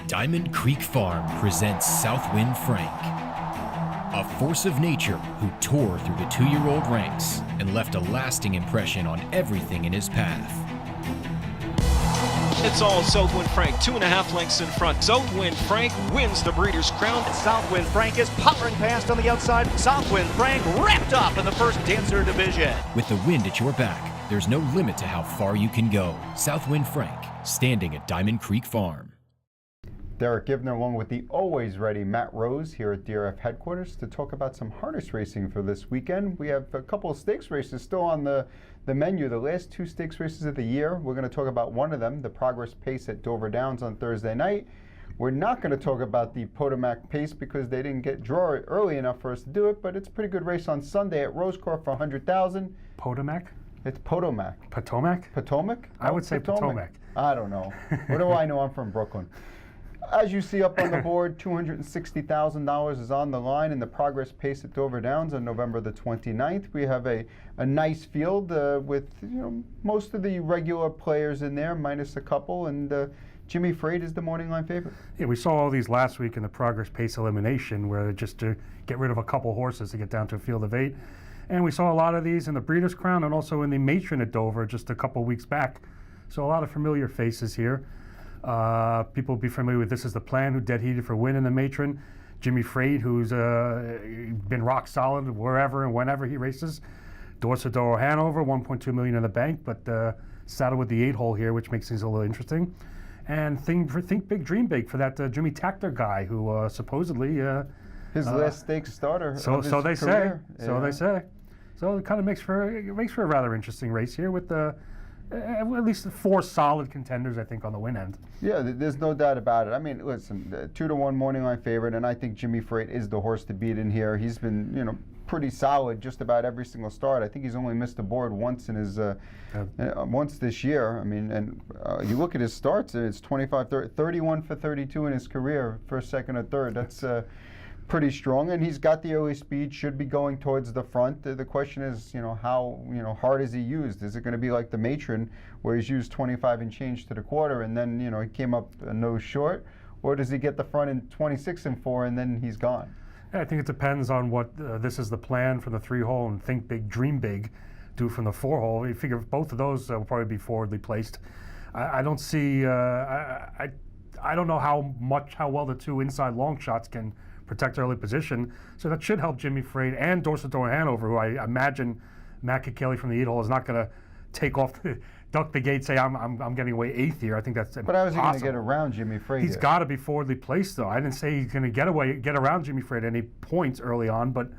Diamond Creek Farm presents Southwind Frank, a force of nature who tore through the 2-year-old ranks and left a lasting impression on everything in his path. It's all Southwind Frank, 2.5 lengths in front. Southwind Frank wins the Breeders' Crown. Southwind Frank is powering past on the outside. Southwind Frank wrapped up in the first Dancer division. With the wind at your back, there's no limit to how far you can go. Southwind Frank, standing at Diamond Creek Farm. Derick Giwner along with the always ready Matt Rose here at DRF headquarters to talk about some harness racing for this weekend. We have a couple of stakes races still on the menu, the last 2 stakes races of the year. We're going to talk about one of them, the Progress Pace at Dover Downs on Thursday night. We're not going to talk about the Potomac Pace because they didn't get draw early enough for us to do it, but it's a pretty good race on Sunday at Rosecourt for $100,000. Potomac? It's Potomac. Potomac? Potomac? I would say Potomac. I don't know. What do I know? I'm from Brooklyn. As you see up on the board, $260,000 is on the line in the Progress Pace at Dover Downs on November the 29th. We have a nice field with most of the regular players in there, minus a couple, and Jimmy Freight is the morning line favorite. Yeah, we saw all these last week in the Progress Pace elimination, where just to get rid of a couple horses to get down to a field of 8. And we saw a lot of these in the Breeders' Crown and also in the Matron at Dover just a couple weeks back. So a lot of familiar faces here. People will be familiar with This Is the Plan, who dead heated for win in the Matron. Jimmy Freight, who's been rock solid wherever and whenever he races. Dorsador Hanover, $1.2 million in the bank, but saddled with the 8-hole here, which makes things a little interesting. And Think Big, Dream Big for that Jimmy Takter guy, who supposedly his last stakes starter. So they career. say. So they say. So it kind of makes for a rather interesting race here with at least 4 solid contenders, I think, on the win end. Yeah, there's no doubt about it. I mean, listen, 2-1 morning line favorite, and I think Jimmy Freight is the horse to beat in here. He's been, pretty solid just about every single start. I think he's only missed the board once in his once this year. I mean, and you look at his starts, it's 25, 30, 31 for 32 in his career, first, second, or third. That's pretty strong, and he's got the early speed, should be going towards the front. The question is, how hard is he used? Is it going to be like the Matron, where he's used 25 and change to the quarter, and then he came up a nose short, or does he get the front in 26 and 4, and then he's gone? Yeah, I think it depends on what This Is the Plan from the 3-hole and Think Big, Dream Big do from the 4-hole. You figure both of those will probably be forwardly placed. I don't see. I don't know how well the 2 inside long shots can protect early position, so that should help Jimmy Freight and Dorsador Hanover, who I imagine Matt Kelly from the 8-hole is not going to take off, duck the gate, say I'm getting away 8th here. I think that's impossible. But how is he going to get around Jimmy Freight? He's got to be forwardly placed, though. I didn't say he's going to get around Jimmy Freight at any points early on, but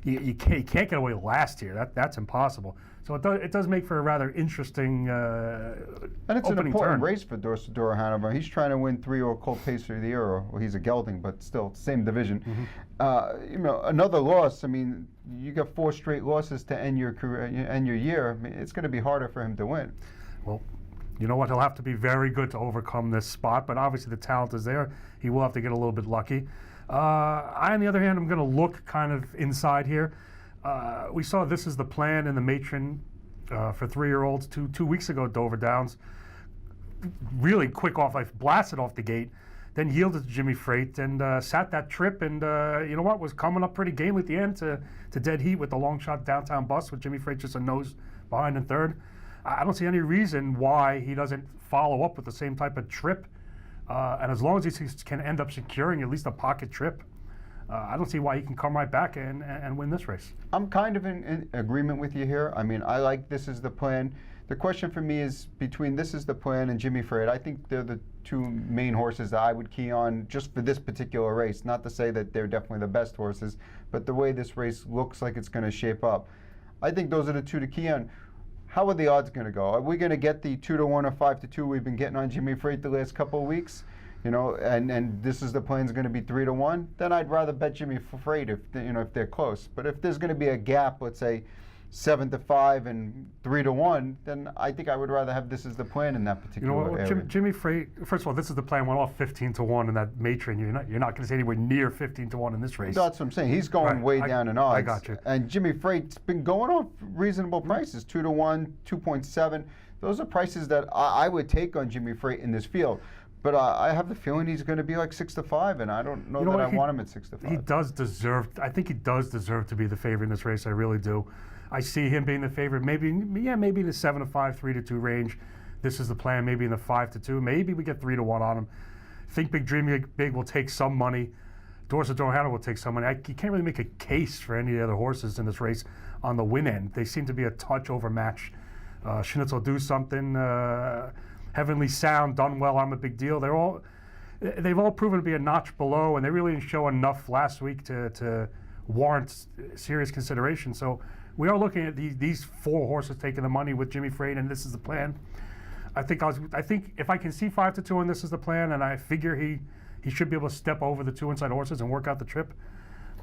you can't get away last here. That's impossible. So it does make for a rather interesting and it's an important turn. Race for Dorsador Hanover. He's trying to win 3-year-old Colt Pacer of the Year, or he's a gelding, but still same division. Mm-hmm. Another loss. I mean, you got 4 straight losses to end your career, end your year. I mean, it's going to be harder for him to win. Well, you know what? He'll have to be very good to overcome this spot, but obviously the talent is there. He will have to get a little bit lucky. I, on the other hand, I'm going to look kind of inside here. We saw This Is the Plan in the Matron for 3-year-olds 2 weeks ago at Dover Downs. Really quick off, like blasted off the gate, then yielded to Jimmy Freight and sat that trip, and was coming up pretty gamely at the end to dead heat with the long shot downtown bus with Jimmy Freight just a nose behind in 3rd. I don't see any reason why he doesn't follow up with the same type of trip, and as long as he can end up securing at least a pocket trip, I don't see why he can come right back and win this race. I'm kind of in agreement with you here. I mean, I like This Is the Plan. The question for me is between This Is the Plan and Jimmy Freight. I think they're the 2 main horses that I would key on just for this particular race. Not to say that they're definitely the best horses, but the way this race looks like it's going to shape up, I think those are the 2 to key on. How are the odds going to go? Are we going to get the 2-1 or 5-2 we've been getting on Jimmy Freight the last couple of weeks? And This Is the Plan's going to be 3-1, then I'd rather bet Jimmy Freight if they're close. But if there's going to be a gap, let's say 7-5 and 3-1, then I think I would rather have This Is the Plan in that particular area. Jimmy Freight, first of all, This Is the Plan went off 15-1 in that Matron. You're not going to see anywhere near 15-1 in this race. That's what I'm saying. He's going way down in odds. I got you. And Jimmy Freight's been going off reasonable prices, 2-1, 2.7. Those are prices that I would take on Jimmy Freight in this field. But I have the feeling he's going to be like 6-5, and I don't know that I want him at 6-5. He does deserve. I think he does deserve to be the favorite in this race. I really do. I see him being the favorite. Maybe in the 7-5, 3-2 range. This is the plan. Maybe in the 5-2. Maybe we get 3-1 on him. Think Big Dream Big will take some money. Dorset Hannah will take some money. You can't really make a case for any of the other horses in this race on the win end. They seem to be a touch overmatched. Schnitzel do something. Heavenly Sound done well. I'm a Big Deal. They've all proven to be a notch below, and they really didn't show enough last week to warrant serious consideration. So we are looking at these 4 horses taking the money with Jimmy Freight, and this is the plan. I think if I can see 5-2 and this is the plan, and I figure he should be able to step over the 2 inside horses and work out the trip.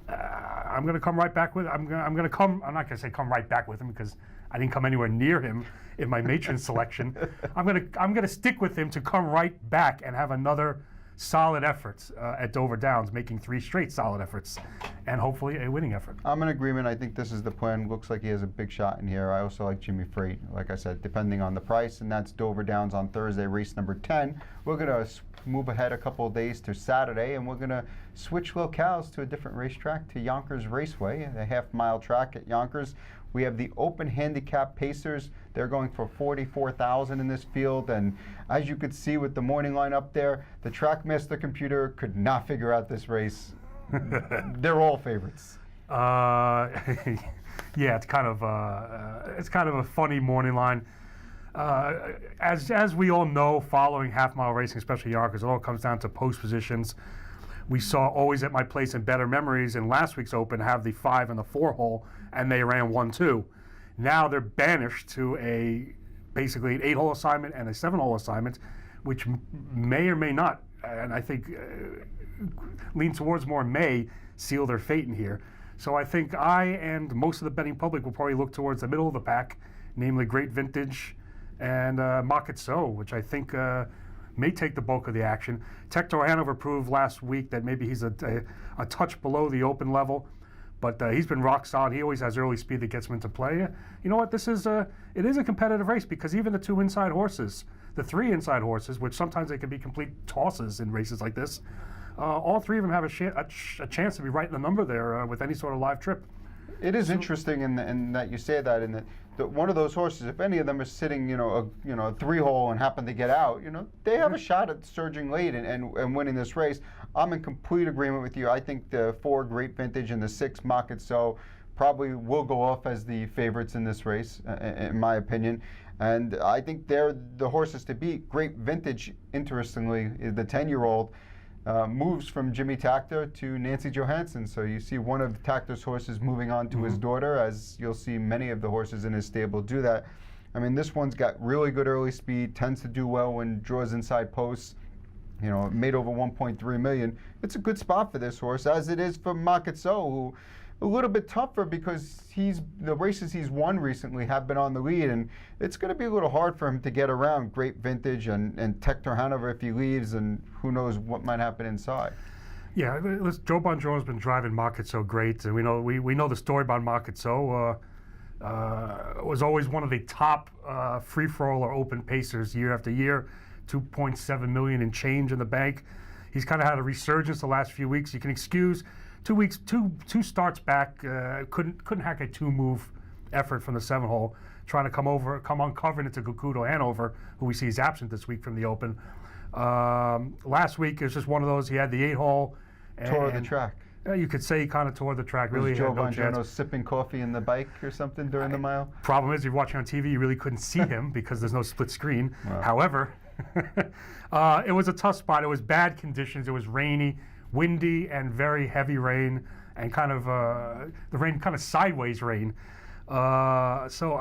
I'm going to come right back with. I'm not going to say come right back with him because I didn't come anywhere near him in my matron selection. I'm going to stick with him to come right back and have another solid effort at Dover Downs, making 3 straight solid efforts, and hopefully a winning effort. I'm in agreement. I think this is the plan. Looks like he has a big shot in here. I also like Jimmy Freight, like I said, depending on the price, and that's Dover Downs on Thursday, race number 10. We're going to move ahead a couple of days to Saturday, and we're going to switch locales to a different racetrack, to Yonkers Raceway, a half-mile track at Yonkers. We have the Open Handicap Pacers. They're going for $44,000 in this field, and as you could see with the morning line up there, the Trackmaster computer could not figure out this race. They're all favorites. Yeah, it's kind of a funny morning line. As we all know, following half-mile racing, especially Yonkers, it all comes down to post positions. We saw Always at My Place and Better Memories in last week's Open have the 5 and the 4 hole, and they ran 1-2. Now they're banished to basically an 8-hole assignment and a 7-hole assignment, which may or may not, and I think lean towards more may seal their fate in here. So I think I and most of the betting public will probably look towards the middle of the pack, namely Great Vintage and Market So, which I think may take the bulk of the action. Tector Hanover proved last week that maybe he's a touch below the Open level, but he's been rock solid. He always has early speed that gets him into play. You know what? It is a competitive race because even the 2 inside horses, the 3 inside horses, which sometimes they can be complete tosses in races like this, all 3 of them have a chance to be right in the number there with any sort of live trip. It is interesting in that you say that, in that one of those horses, if any of them is sitting, a 3-hole and happen to get out, they have a shot at surging late and winning this race. I'm in complete agreement with you. I think the 4 Great Vintage and the 6 Market So probably will go off as the favorites in this race, in my opinion. And I think they're the horses to beat. Great Vintage, interestingly, is the 10-year-old. Moves from Jimmy Takter to Nancy Johansson. So you see one of Takter's horses moving on to his daughter, as you'll see many of the horses in his stable do that. I mean, this one's got really good early speed, tends to do well when draws inside posts. Made over 1.3 million. It's a good spot for this horse, as it is for Market So, who a little bit tougher because the races he's won recently have been on the lead, and it's going to be a little hard for him to get around Great Vintage and Tector Hanover if he leaves, and who knows what might happen inside. Yeah, Joe Bongiorno has been driving Market So great, and we know the story about Market So. Was always one of the top free-for-all or open pacers year after year, 2.7 million in change in the bank. He's kind of had a resurgence the last few weeks. You can excuse 2 weeks, two starts back, couldn't hack a 2-move effort from the 7-hole, trying to come uncovering into Gucudo Hanover, who we see is absent this week from the Open. Last week it was just one of those. He had the 8-hole. Tore the track. You could say he kind of tore the track. Really, was Joe Bongiorno sipping coffee in the bike or something during the mile? Problem is, if you're watching on TV, you really couldn't see him because there's no split screen. Wow. However, it was a tough spot. It was bad conditions. It was rainy, windy, and very heavy rain, and kind of the rain, kind of sideways rain. So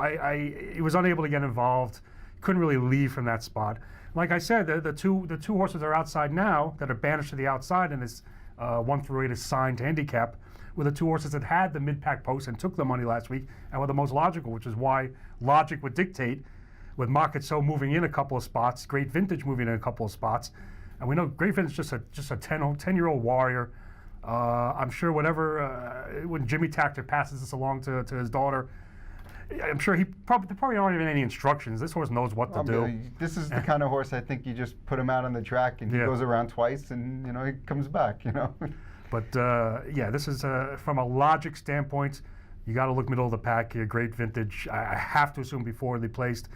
he was unable to get involved. Couldn't really leave from that spot. Like I said, the two horses that are outside now, that are banished to the outside in this 1 through 8 assigned handicap, were the 2 horses that had the mid-pack post and took the money last week and were the most logical, which is why logic would dictate, with Market So moving in a couple of spots, Great Vintage moving in a couple of spots, and we know Great Vintage is just a 10-year-old warrior. I'm sure when Jimmy Takter passes this along to his daughter, I'm sure there probably aren't even any instructions. This horse knows what to do. This is the kind of horse I think you just put him out on the track and he goes around twice and he comes back. But yeah, this is from a logic standpoint. You got to look middle of the pack here. Great vintage. I have to assume before they placed.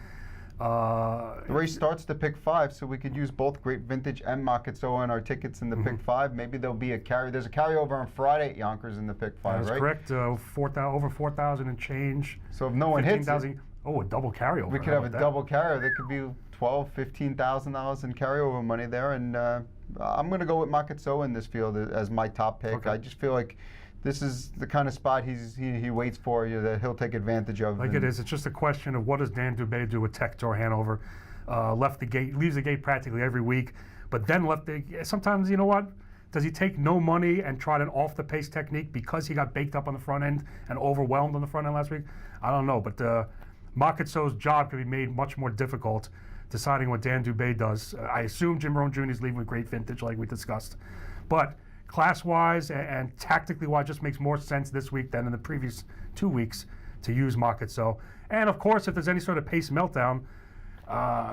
The race starts to pick 5, so we could use both Great Vintage and Makatsoa in our tickets in the pick 5. Maybe there'll be a carry. There's a carryover on Friday at Yonkers in the pick 5, That's right? correct. Over 4,000 and change. So if no one hits it, a double carryover. we could have a double carryover. There could be $12,000, $15,000 in carryover money there, and I'm going to go with Makatsoa in this field as my top pick. Okay. I just feel like this is the kind of spot he waits for you that he'll take advantage of. Like it is. It's just a question of what does Dan Dubé do with Tech-Tour Hanover. Leaves the gate practically every week, but then sometimes, you know what? Does he take no money and try an off-the-pace technique because he got baked up on the front end and overwhelmed on the front end last week? I don't know, but Makatsoa's job could be made much more difficult deciding what Dan Dubé does. I assume Jim Rohn Jr. is leaving with Great Vintage like we discussed, but class-wise and tactically-wise, just makes more sense this week than in the previous 2 weeks to use Makatsoa. And of course, if there's any sort of pace meltdown,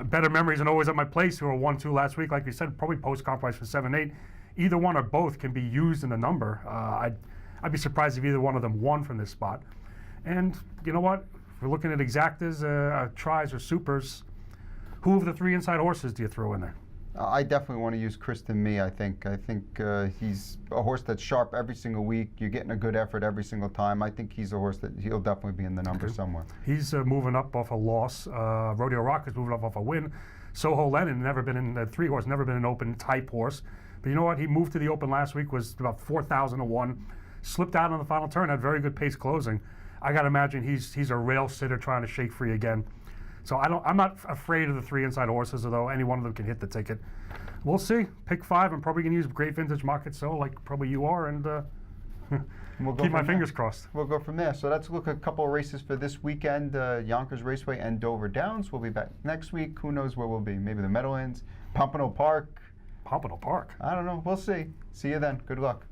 Better Memories and Always at My Place, who were 1-2 last week, like we said, probably post-compromise for 7-8. Either one or both can be used in the number. I'd be surprised if either one of them won from this spot. And you know what? If we're looking at exactas, tries, or supers, who of the 3 inside horses do you throw in there? I definitely want to use Kristen Mee. I think he's a horse that's sharp every single week. You're getting a good effort every single time. I think he's a horse that he'll definitely be in the number somewhere. He's moving up off a loss. Rodeo Rock is moving up off a win. Soho Lennon, never been in the 3 horse, never been an open type horse. But you know what? He moved to the open last week, was about 4,000 to 1. Slipped out on the final turn, had very good pace closing. I got to imagine he's a rail sitter trying to shake free again. So I'm not afraid of the 3 inside horses, although any one of them can hit the ticket. We'll see. Pick 5. I'm probably going to use Great Vintage Makatsoa, like probably you are, and we'll keep my fingers crossed. We'll go from there. So let's look at a couple of races for this weekend. Yonkers Raceway and Dover Downs. We'll be back next week. Who knows where we'll be? Maybe the Meadowlands, Pompano Park. Pompano Park. I don't know. We'll see. See you then. Good luck.